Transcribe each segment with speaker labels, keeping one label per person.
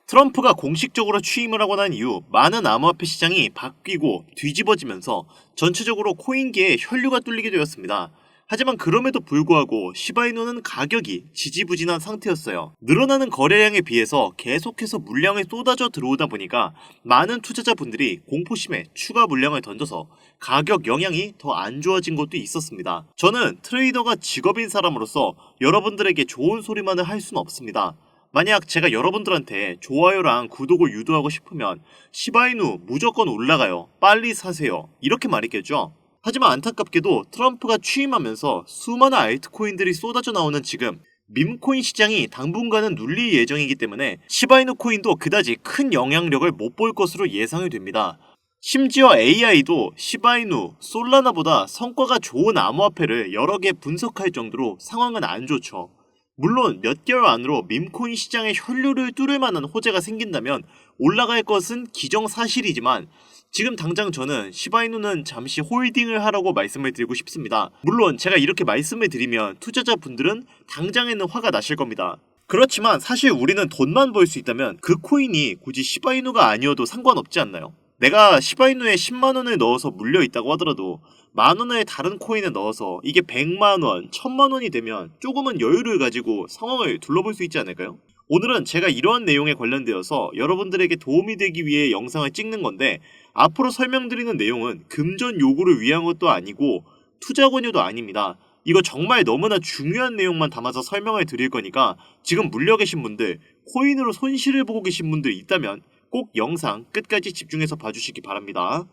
Speaker 1: 트럼프가 공식적으로 취임을 하고 난 이후 많은 암호화폐 시장이 바뀌고 뒤집어지면서 전체적으로 코인계에 혈류가 뚫리게 되었습니다. 하지만 그럼에도 불구하고 시바이누는 가격이 지지부진한 상태였어요. 늘어나는 거래량에 비해서 계속해서 물량이 쏟아져 들어오다 보니까 많은 투자자분들이 공포심에 추가 물량을 던져서 가격 영향이 더 안 좋아진 것도 있었습니다. 저는 트레이더가 직업인 사람으로서 여러분들에게 좋은 소리만을 할 수는 없습니다. 만약 제가 여러분들한테 좋아요랑 구독을 유도하고 싶으면 시바이누 무조건 올라가요, 빨리 사세요, 이렇게 말했겠죠. 하지만 안타깝게도 트럼프가 취임하면서 수많은 알트코인들이 쏟아져 나오는 지금 밈코인 시장이 당분간은 눌릴 예정이기 때문에 시바이누 코인도 그다지 큰 영향력을 못 볼 것으로 예상이 됩니다. 심지어 AI도 시바이누, 솔라나보다 성과가 좋은 암호화폐를 여러 개 분석할 정도로 상황은 안 좋죠. 물론 몇 개월 안으로 밈코인 시장의 혈류를 뚫을 만한 호재가 생긴다면 올라갈 것은 기정사실이지만 지금 당장 저는 시바이누는 잠시 홀딩을 하라고 말씀을 드리고 싶습니다. 물론 제가 이렇게 말씀을 드리면 투자자분들은 당장에는 화가 나실 겁니다. 그렇지만 사실 우리는 돈만 벌 수 있다면 그 코인이 굳이 시바이누가 아니어도 상관없지 않나요? 내가 시바이누에 10만원을 넣어서 물려있다고 하더라도 만원을 다른 코인에 넣어서 이게 100만원, 1000만원이 되면 조금은 여유를 가지고 상황을 둘러볼 수 있지 않을까요? 오늘은 제가 이러한 내용에 관련되어서 여러분들에게 도움이 되기 위해 영상을 찍는 건데 앞으로 설명드리는 내용은 금전 요구를 위한 것도 아니고 투자 권유도 아닙니다. 이거 정말 너무나 중요한 내용만 담아서 설명을 드릴 거니까 지금 물려 계신 분들, 코인으로 손실을 보고 계신 분들 있다면 꼭 영상 끝까지 집중해서 봐주시기 바랍니다.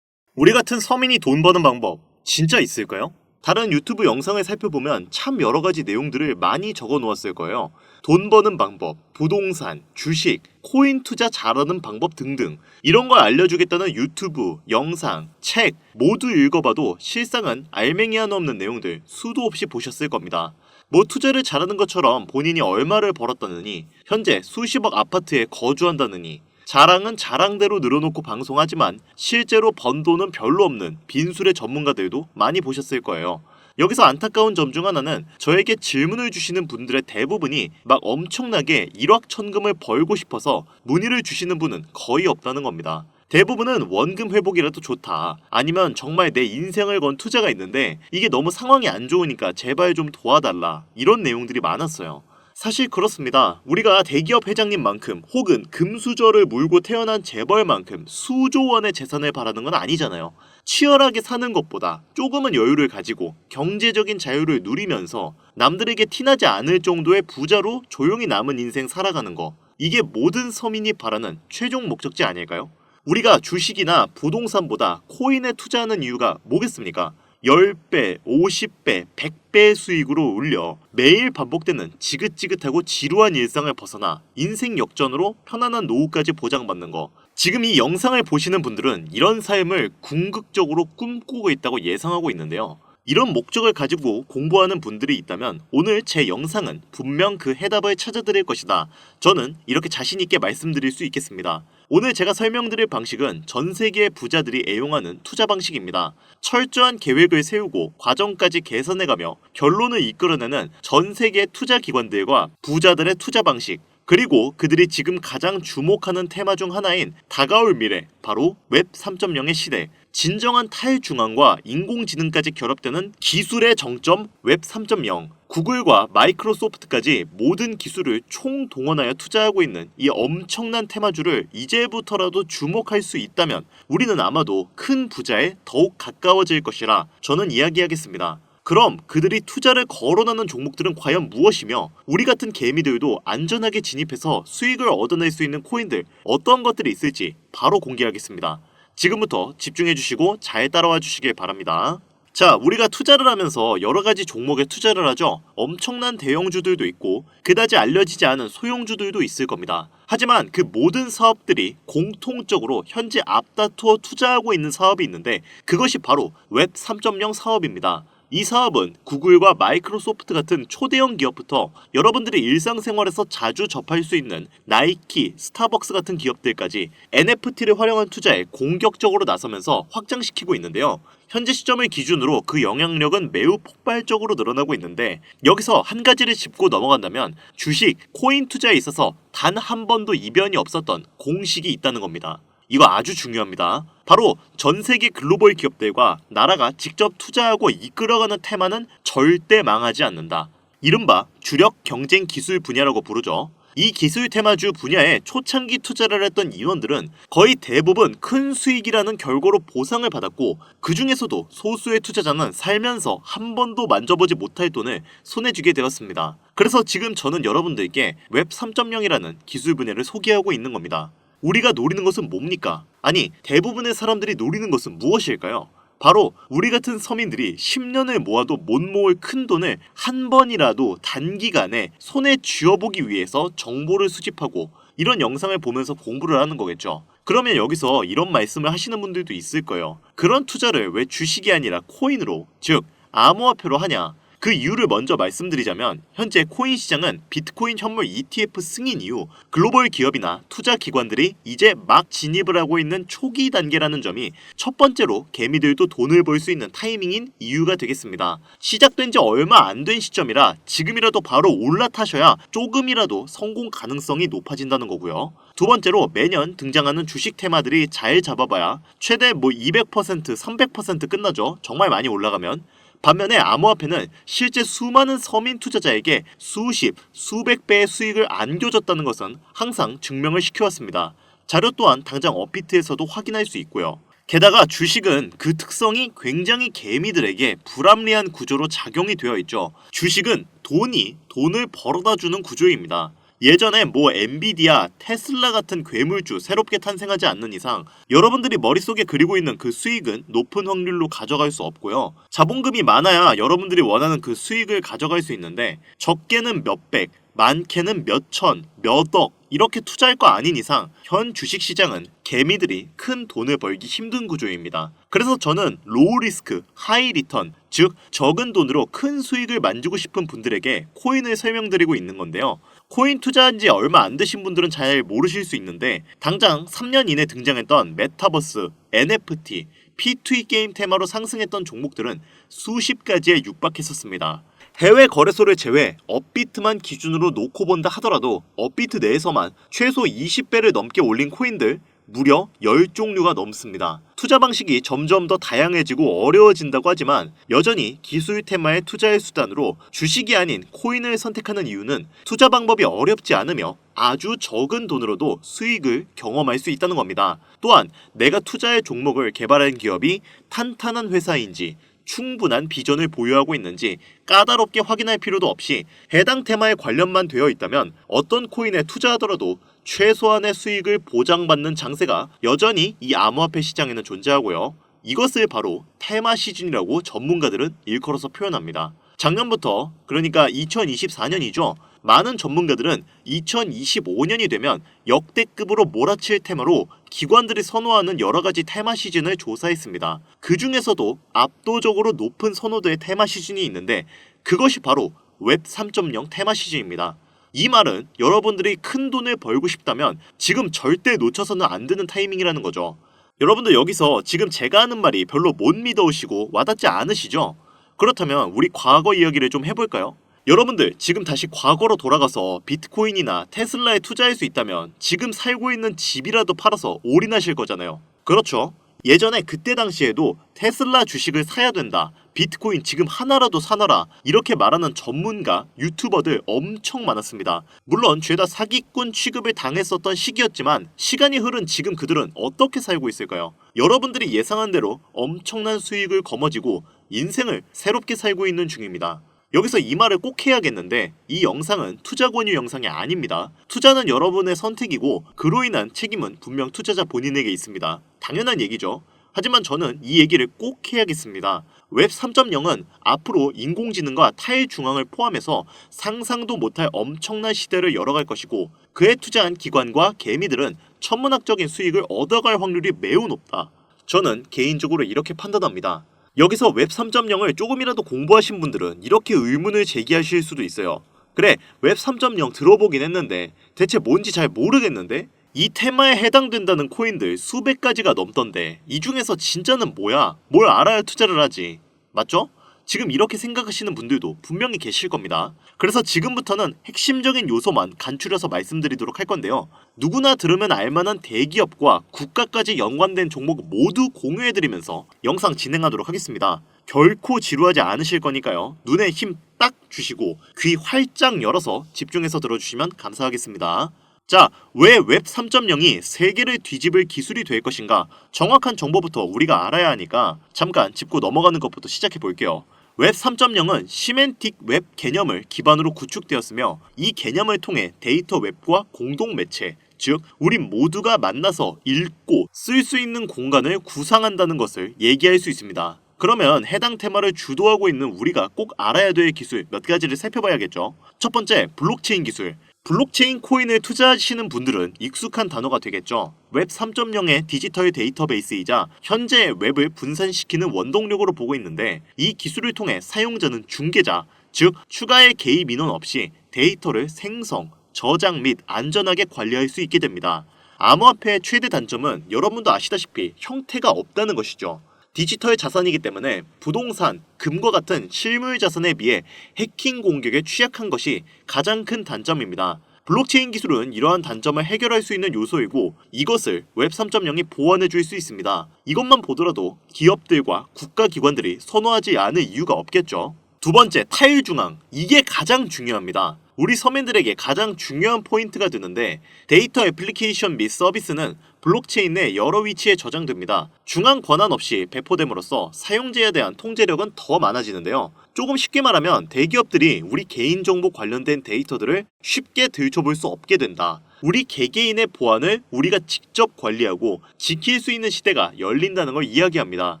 Speaker 1: 우리 같은 서민이 돈 버는 방법 진짜 있을까요? 다른 유튜브 영상을 살펴보면 참 여러가지 내용들을 많이 적어 놓았을 거예요. 돈 버는 방법, 부동산, 주식, 코인 투자 잘하는 방법 등등 이런 걸 알려주겠다는 유튜브, 영상, 책 모두 읽어봐도 실상은 알맹이 하나 없는 내용들 수도 없이 보셨을 겁니다. 뭐 투자를 잘하는 것처럼 본인이 얼마를 벌었다느니 현재 수십억 아파트에 거주한다느니 자랑은 자랑대로 늘어놓고 방송하지만 실제로 번 돈은 별로 없는 빈술의 전문가들도 많이 보셨을 거예요. 여기서 안타까운 점 중 하나는 저에게 질문을 주시는 분들의 대부분이 막 엄청나게 일확천금을 벌고 싶어서 문의를 주시는 분은 거의 없다는 겁니다. 대부분은 원금 회복이라도 좋다, 아니면 정말 내 인생을 건 투자가 있는데 이게 너무 상황이 안 좋으니까 제발 좀 도와달라, 이런 내용들이 많았어요. 사실 그렇습니다. 우리가 대기업 회장님만큼 혹은 금수저를 물고 태어난 재벌만큼 수조 원의 재산을 바라는 건 아니잖아요. 치열하게 사는 것보다 조금은 여유를 가지고 경제적인 자유를 누리면서 남들에게 티나지 않을 정도의 부자로 조용히 남은 인생 살아가는 거, 이게 모든 서민이 바라는 최종 목적지 아닐까요? 우리가 주식이나 부동산보다 코인에 투자하는 이유가 뭐겠습니까? 10배, 50배, 100배의 수익으로 올려 매일 반복되는 지긋지긋하고 지루한 일상을 벗어나 인생 역전으로 편안한 노후까지 보장받는 거. 지금 이 영상을 보시는 분들은 이런 삶을 궁극적으로 꿈꾸고 있다고 예상하고 있는데요. 이런 목적을 가지고 공부하는 분들이 있다면 오늘 제 영상은 분명 그 해답을 찾아드릴 것이다, 저는 이렇게 자신있게 말씀드릴 수 있겠습니다. 오늘 제가 설명드릴 방식은 전 세계의 부자들이 애용하는 투자 방식입니다. 철저한 계획을 세우고 과정까지 개선해가며 결론을 이끌어내는 전 세계 투자 기관들과 부자들의 투자 방식, 그리고 그들이 지금 가장 주목하는 테마 중 하나인 다가올 미래, 바로 웹 3.0의 시대, 진정한 탈중앙과 인공지능까지 결합되는 기술의 정점 웹 3.0, 구글과 마이크로소프트까지 모든 기술을 총동원하여 투자하고 있는 이 엄청난 테마주를 이제부터라도 주목할 수 있다면 우리는 아마도 큰 부자에 더욱 가까워질 것이라 저는 이야기하겠습니다. 그럼 그들이 투자를 거론하는 종목들은 과연 무엇이며 우리 같은 개미들도 안전하게 진입해서 수익을 얻어낼 수 있는 코인들 어떤 것들이 있을지 바로 공개하겠습니다. 지금부터 집중해주시고 잘 따라와 주시길 바랍니다. 자, 우리가 투자를 하면서 여러가지 종목에 투자를 하죠. 엄청난 대형주들도 있고 그다지 알려지지 않은 소형주들도 있을 겁니다. 하지만 그 모든 사업들이 공통적으로 현재 앞다투어 투자하고 있는 사업이 있는데 그것이 바로 웹 3.0 사업입니다. 이 사업은 구글과 마이크로소프트 같은 초대형 기업부터 여러분들이 일상생활에서 자주 접할 수 있는 나이키, 스타벅스 같은 기업들까지 NFT를 활용한 투자에 공격적으로 나서면서 확장시키고 있는데요. 현재 시점을 기준으로 그 영향력은 매우 폭발적으로 늘어나고 있는데, 여기서 한 가지를 짚고 넘어간다면 주식, 코인 투자에 있어서 단 한 번도 이변이 없었던 공식이 있다는 겁니다. 이거 아주 중요합니다. 바로 전 세계 글로벌 기업들과 나라가 직접 투자하고 이끌어가는 테마는 절대 망하지 않는다. 이른바 주력 경쟁 기술 분야라고 부르죠. 이 기술 테마주 분야에 초창기 투자를 했던 인원들은 거의 대부분 큰 수익이라는 결과로 보상을 받았고, 그 중에서도 소수의 투자자는 살면서 한 번도 만져보지 못할 돈을 손에 쥐게 되었습니다. 그래서 지금 저는 여러분들께 웹 3.0이라는 기술 분야를 소개하고 있는 겁니다. 우리가 노리는 것은 뭡니까? 아니, 대부분의 사람들이 노리는 것은 무엇일까요? 바로 우리 같은 서민들이 10년을 모아도 못 모을 큰 돈을 한 번이라도 단기간에 손에 쥐어보기 위해서 정보를 수집하고 이런 영상을 보면서 공부를 하는 거겠죠. 그러면 여기서 이런 말씀을 하시는 분들도 있을 거예요. 그런 투자를 왜 주식이 아니라 코인으로, 즉 암호화폐로 하냐? 그 이유를 먼저 말씀드리자면, 현재 코인 시장은 비트코인 현물 ETF 승인 이후 글로벌 기업이나 투자 기관들이 이제 막 진입을 하고 있는 초기 단계라는 점이 첫 번째로 개미들도 돈을 벌 수 있는 타이밍인 이유가 되겠습니다. 시작된 지 얼마 안 된 시점이라 지금이라도 바로 올라타셔야 조금이라도 성공 가능성이 높아진다는 거고요. 두 번째로 매년 등장하는 주식 테마들이 잘 잡아봐야 최대 200%, 300% 끝나죠. 정말 많이 올라가면. 반면에 암호화폐는 실제 수많은 서민 투자자에게 수십, 수백 배의 수익을 안겨줬다는 것은 항상 증명을 시켜왔습니다. 자료 또한 당장 업비트에서도 확인할 수 있고요. 게다가 주식은 그 특성이 굉장히 개미들에게 불합리한 구조로 작용이 되어 있죠. 주식은 돈이 돈을 벌어다주는 구조입니다. 예전에 엔비디아, 테슬라 같은 괴물주 새롭게 탄생하지 않는 이상 여러분들이 머릿속에 그리고 있는 그 수익은 높은 확률로 가져갈 수 없고요. 자본금이 많아야 여러분들이 원하는 그 수익을 가져갈 수 있는데, 적게는 몇백, 많게는 몇천, 몇억 이렇게 투자할 거 아닌 이상 현 주식시장은 개미들이 큰 돈을 벌기 힘든 구조입니다. 그래서 저는 로우 리스크, 하이 리턴, 즉 적은 돈으로 큰 수익을 만지고 싶은 분들에게 코인을 설명드리고 있는 건데요. 코인 투자한 지 얼마 안 되신 분들은 잘 모르실 수 있는데, 당장 3년 이내 등장했던 메타버스, NFT, P2E 게임 테마로 상승했던 종목들은 수십 가지에 육박했었습니다. 해외 거래소를 제외 업비트만 기준으로 놓고 본다 하더라도 업비트 내에서만 최소 20배를 넘게 올린 코인들 무려 10종류가 넘습니다. 투자 방식이 점점 더 다양해지고 어려워진다고 하지만 여전히 기술 테마의 투자의 수단으로 주식이 아닌 코인을 선택하는 이유는 투자 방법이 어렵지 않으며 아주 적은 돈으로도 수익을 경험할 수 있다는 겁니다. 또한 내가 투자의 종목을 개발한 기업이 탄탄한 회사인지, 충분한 비전을 보유하고 있는지 까다롭게 확인할 필요도 없이 해당 테마에 관련만 되어 있다면 어떤 코인에 투자하더라도 최소한의 수익을 보장받는 장세가 여전히 이 암호화폐 시장에는 존재하고요. 이것을 바로 테마 시즌이라고 전문가들은 일컬어서 표현합니다. 작년부터, 그러니까 2024년이죠. 많은 전문가들은 2025년이 되면 역대급으로 몰아칠 테마로 기관들이 선호하는 여러가지 테마 시즌을 조사했습니다. 그 중에서도 압도적으로 높은 선호도의 테마 시즌이 있는데, 그것이 바로 웹 3.0 테마 시즌입니다. 이 말은 여러분들이 큰 돈을 벌고 싶다면 지금 절대 놓쳐서는 안 되는 타이밍이라는 거죠. 여러분들 여기서 지금 제가 하는 말이 별로 못 믿어오시고 와닿지 않으시죠? 그렇다면 우리 과거 이야기를 좀 해볼까요? 여러분들 지금 다시 과거로 돌아가서 비트코인이나 테슬라에 투자할 수 있다면 지금 살고 있는 집이라도 팔아서 올인하실 거잖아요. 그렇죠? 예전에 그때 당시에도 테슬라 주식을 사야 된다, 비트코인 지금 하나라도 사놔라 이렇게 말하는 전문가, 유튜버들 엄청 많았습니다. 물론 죄다 사기꾼 취급을 당했었던 시기였지만 시간이 흐른 지금 그들은 어떻게 살고 있을까요? 여러분들이 예상한 대로 엄청난 수익을 거머쥐고 인생을 새롭게 살고 있는 중입니다. 여기서 이 말을 꼭 해야겠는데, 이 영상은 투자 권유 영상이 아닙니다. 투자는 여러분의 선택이고 그로 인한 책임은 분명 투자자 본인에게 있습니다. 당연한 얘기죠. 하지만 저는 이 얘기를 꼭 해야겠습니다. 웹 3.0은 앞으로 인공지능과 탈중앙을 포함해서 상상도 못할 엄청난 시대를 열어갈 것이고, 그에 투자한 기관과 개미들은 천문학적인 수익을 얻어갈 확률이 매우 높다. 저는 개인적으로 이렇게 판단합니다. 여기서 웹 3.0을 조금이라도 공부하신 분들은 이렇게 의문을 제기하실 수도 있어요. 그래, 웹 3.0 들어보긴 했는데 대체 뭔지 잘 모르겠는데? 이 테마에 해당된다는 코인들 수백 가지가 넘던데 이 중에서 진짜는 뭐야? 뭘 알아야 투자를 하지? 맞죠? 지금 이렇게 생각하시는 분들도 분명히 계실 겁니다. 그래서 지금부터는 핵심적인 요소만 간추려서 말씀드리도록 할 건데요. 누구나 들으면 알만한 대기업과 국가까지 연관된 종목 모두 공유해드리면서 영상 진행하도록 하겠습니다. 결코 지루하지 않으실 거니까요. 눈에 힘 딱 주시고 귀 활짝 열어서 집중해서 들어주시면 감사하겠습니다. 자, 왜 웹 3.0이 세계를 뒤집을 기술이 될 것인가? 정확한 정보부터 우리가 알아야 하니까 잠깐 짚고 넘어가는 것부터 시작해 볼게요. 웹 3.0은 시멘틱 웹 개념을 기반으로 구축되었으며 이 개념을 통해 데이터 웹과 공동 매체, 즉 우리 모두가 만나서 읽고 쓸 수 있는 공간을 구상한다는 것을 얘기할 수 있습니다. 그러면 해당 테마를 주도하고 있는 우리가 꼭 알아야 될 기술 몇 가지를 살펴봐야겠죠. 첫 번째, 블록체인 기술. 블록체인 코인을 투자하시는 분들은 익숙한 단어가 되겠죠. 웹 3.0의 디지털 데이터베이스이자 현재 웹을 분산시키는 원동력으로 보고 있는데 이 기술을 통해 사용자는 중개자, 즉 추가의 개입 인원 없이 데이터를 생성, 저장 및 안전하게 관리할 수 있게 됩니다. 암호화폐의 최대 단점은 여러분도 아시다시피 형태가 없다는 것이죠. 디지털 자산이기 때문에 부동산, 금과 같은 실물 자산에 비해 해킹 공격에 취약한 것이 가장 큰 단점입니다. 블록체인 기술은 이러한 단점을 해결할 수 있는 요소이고 이것을 웹 3.0이 보완해 줄 수 있습니다. 이것만 보더라도 기업들과 국가기관들이 선호하지 않을 이유가 없겠죠. 두 번째, 타일중앙. 이게 가장 중요합니다. 우리 서민들에게 가장 중요한 포인트가 되는데 데이터 애플리케이션 및 서비스는 블록체인 내 여러 위치에 저장됩니다. 중앙 권한 없이 배포됨으로써 사용자에 대한 통제력은 더 많아지는데요. 조금 쉽게 말하면 대기업들이 우리 개인정보 관련된 데이터들을 쉽게 들춰볼 수 없게 된다. 우리 개개인의 보안을 우리가 직접 관리하고 지킬 수 있는 시대가 열린다는 걸 이야기합니다.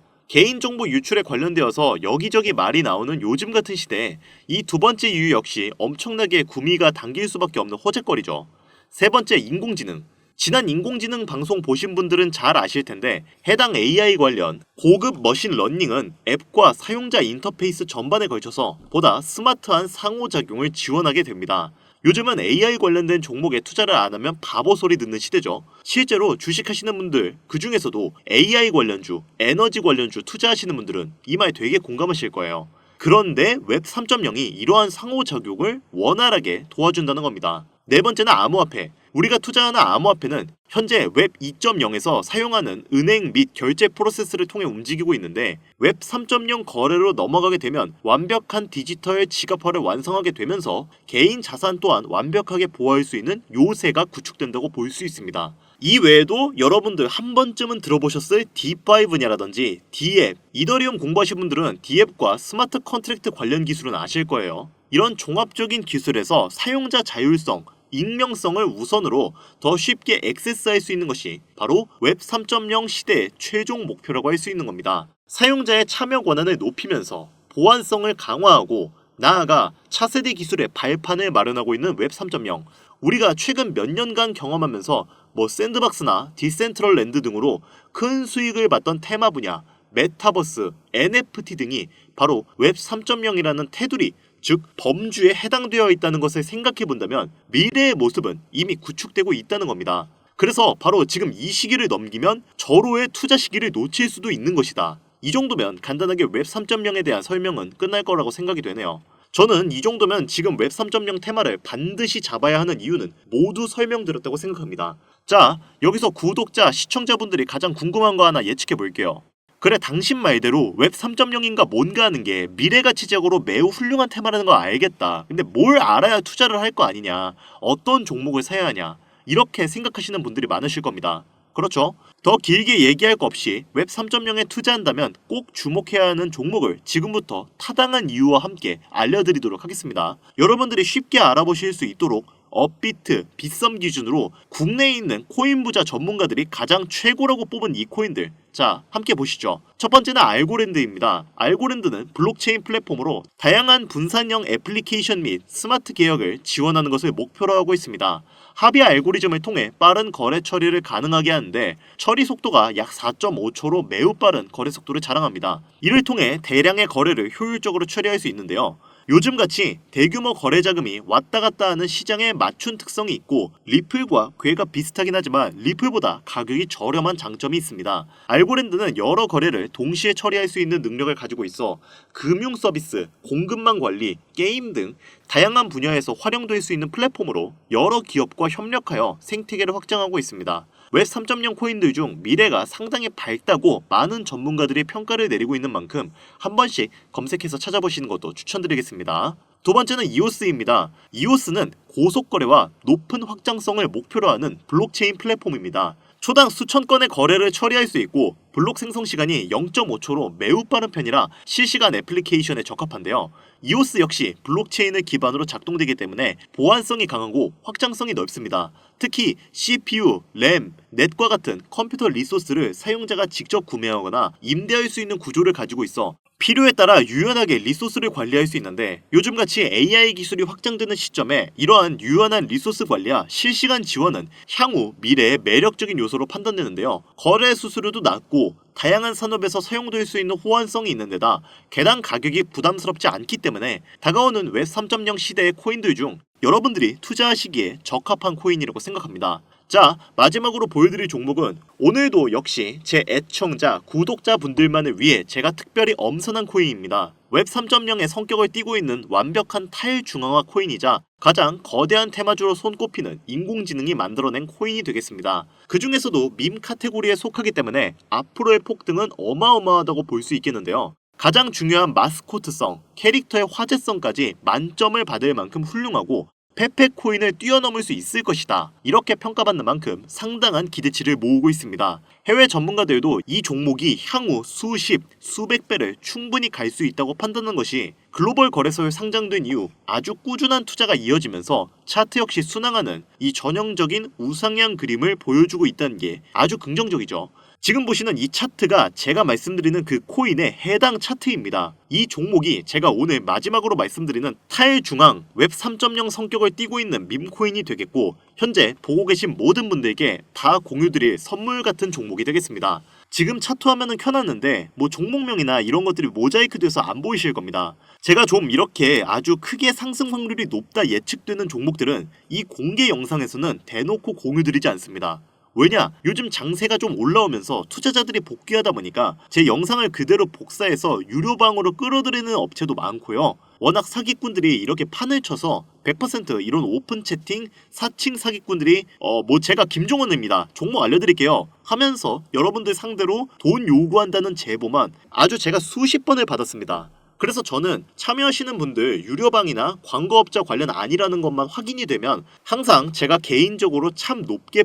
Speaker 1: 개인정보 유출에 관련되어서 여기저기 말이 나오는 요즘 같은 시대에 이 두 번째 이유 역시 엄청나게 구미가 당길 수밖에 없는 호재거리죠. 세 번째, 인공지능. 지난 인공지능 방송 보신 분들은 잘 아실 텐데 해당 AI 관련 고급 머신러닝은 앱과 사용자 인터페이스 전반에 걸쳐서 보다 스마트한 상호작용을 지원하게 됩니다. 요즘은 AI 관련된 종목에 투자를 안 하면 바보 소리 듣는 시대죠. 실제로 주식하시는 분들, 그 중에서도 AI 관련주, 에너지 관련주 투자하시는 분들은 이 말 되게 공감하실 거예요. 그런데 웹 3.0이 이러한 상호작용을 원활하게 도와준다는 겁니다. 네 번째는 암호화폐. 우리가 투자하는 암호화폐는 현재 웹 2.0에서 사용하는 은행 및 결제 프로세스를 통해 움직이고 있는데 웹 3.0 거래로 넘어가게 되면 완벽한 디지털 지갑화를 완성하게 되면서 개인 자산 또한 완벽하게 보호할 수 있는 요새가 구축된다고 볼 수 있습니다. 이 외에도 여러분들 한 번쯤은 들어보셨을 D5냐라든지 D앱, 이더리움 공부하신 분들은 D앱과 스마트 컨트랙트 관련 기술은 아실 거예요. 이런 종합적인 기술에서 사용자 자율성, 익명성을 우선으로 더 쉽게 액세스할 수 있는 것이 바로 웹 3.0 시대의 최종 목표라고 할 수 있는 겁니다. 사용자의 참여 권한을 높이면서 보안성을 강화하고 나아가 차세대 기술의 발판을 마련하고 있는 웹 3.0. 우리가 최근 몇 년간 경험하면서 샌드박스나 디센트럴랜드 등으로 큰 수익을 봤던 테마 분야, 메타버스, NFT 등이 바로 웹 3.0이라는 테두리, 즉 범주에 해당되어 있다는 것을 생각해 본다면 미래의 모습은 이미 구축되고 있다는 겁니다. 그래서 바로 지금 이 시기를 넘기면 절호의 투자 시기를 놓칠 수도 있는 것이다. 이 정도면 간단하게 웹 3.0에 대한 설명은 끝날 거라고 생각이 되네요. 저는 이 정도면 지금 웹 3.0 테마를 반드시 잡아야 하는 이유는 모두 설명드렸다고 생각합니다. 자, 여기서 구독자, 시청자분들이 가장 궁금한 거 하나 예측해 볼게요. 그래, 당신 말대로 웹 3.0인가 뭔가 하는 게 미래가치적으로 매우 훌륭한 테마라는 거 알겠다. 근데 뭘 알아야 투자를 할 거 아니냐. 어떤 종목을 사야 하냐. 이렇게 생각하시는 분들이 많으실 겁니다. 그렇죠? 더 길게 얘기할 거 없이 웹 3.0에 투자한다면 꼭 주목해야 하는 종목을 지금부터 타당한 이유와 함께 알려드리도록 하겠습니다. 여러분들이 쉽게 알아보실 수 있도록 업비트, 빗썸 기준으로 국내에 있는 코인 부자 전문가들이 가장 최고라고 뽑은 이 코인들. 자, 함께 보시죠. 첫 번째는 알고랜드입니다. 알고랜드는 블록체인 플랫폼으로 다양한 분산형 애플리케이션 및 스마트 계약을 지원하는 것을 목표로 하고 있습니다. 합의 알고리즘을 통해 빠른 거래 처리를 가능하게 하는데 처리 속도가 약 4.5초로 매우 빠른 거래 속도를 자랑합니다. 이를 통해 대량의 거래를 효율적으로 처리할 수 있는데요. 요즘같이 대규모 거래 자금이 왔다 갔다 하는 시장에 맞춘 특성이 있고 리플과 궤가 비슷하긴 하지만 리플보다 가격이 저렴한 장점이 있습니다. 알고랜드는 여러 거래를 동시에 처리할 수 있는 능력을 가지고 있어 금융 서비스, 공급망 관리, 게임 등 다양한 분야에서 활용될 수 있는 플랫폼으로 여러 기업과 협력하여 생태계를 확장하고 있습니다. 웹 3.0 코인들 중 미래가 상당히 밝다고 많은 전문가들이 평가를 내리고 있는 만큼 한 번씩 검색해서 찾아보시는 것도 추천드리겠습니다. 두 번째는 이오스입니다. 이오스는 고속거래와 높은 확장성을 목표로 하는 블록체인 플랫폼입니다. 초당 수천 건의 거래를 처리할 수 있고 블록 생성 시간이 0.5초로 매우 빠른 편이라 실시간 애플리케이션에 적합한데요. 이오스 역시 블록체인을 기반으로 작동되기 때문에 보안성이 강하고 확장성이 넓습니다. 특히 CPU, 램, 넷과 같은 컴퓨터 리소스를 사용자가 직접 구매하거나 임대할 수 있는 구조를 가지고 있어 필요에 따라 유연하게 리소스를 관리할 수 있는데 요즘같이 AI 기술이 확장되는 시점에 이러한 유연한 리소스 관리와 실시간 지원은 향후 미래의 매력적인 요소로 판단되는데요. 거래 수수료도 낮고 다양한 산업에서 사용될 수 있는 호환성이 있는 데다 개당 가격이 부담스럽지 않기 때문에 다가오는 웹 3.0 시대의 코인들 중 여러분들이 투자하시기에 적합한 코인이라고 생각합니다. 자, 마지막으로 보여드릴 종목은 오늘도 역시 제 애청자, 구독자분들만을 위해 제가 특별히 엄선한 코인입니다. 웹 3.0의 성격을 띠고 있는 완벽한 탈중앙화 코인이자 가장 거대한 테마주로 손꼽히는 인공지능이 만들어낸 코인이 되겠습니다. 그 중에서도 밈 카테고리에 속하기 때문에 앞으로의 폭등은 어마어마하다고 볼 수 있겠는데요. 가장 중요한 마스코트성, 캐릭터의 화제성까지 만점을 받을 만큼 훌륭하고 페페 코인을 뛰어넘을 수 있을 것이다. 이렇게 평가받는 만큼 상당한 기대치를 모으고 있습니다. 해외 전문가들도 이 종목이 향후 수십, 수백 배를 충분히 갈 수 있다고 판단하는 것이 글로벌 거래소에 상장된 이후 아주 꾸준한 투자가 이어지면서 차트 역시 순항하는 이 전형적인 우상향 그림을 보여주고 있다는 게 아주 긍정적이죠. 지금 보시는 이 차트가 제가 말씀드리는 그 코인의 해당 차트입니다. 이 종목이 제가 오늘 마지막으로 말씀드리는 탈중앙 웹 3.0 성격을 띠고 있는 밈코인이 되겠고 현재 보고 계신 모든 분들께 다 공유드릴 선물 같은 종목이 되겠습니다. 지금 차트 화면은 켜놨는데 뭐 종목명이나 이런 것들이 모자이크 돼서 안 보이실 겁니다. 제가 좀 이렇게 아주 크게 상승 확률이 높다 예측되는 종목들은 이 공개 영상에서는 대놓고 공유드리지 않습니다. 왜냐? 요즘 장세가 좀 올라오면서 투자자들이 복귀하다 보니까 제 영상을 그대로 복사해서 유료방으로 끌어들이는 업체도 많고요. 워낙 사기꾼들이 이렇게 판을 쳐서 100% 이런 오픈 채팅 사칭 사기꾼들이 뭐 제가 김종원입니다. 종목 알려드릴게요 하면서 여러분들 상대로 돈 요구한다는 제보만 아주 제가 수십 번을 받았습니다. 그래서 저는 참여하시는 분들 유료방이나 광고업자 관련 아니라는 것만 확인이 되면 항상 제가 개인적으로 참 높게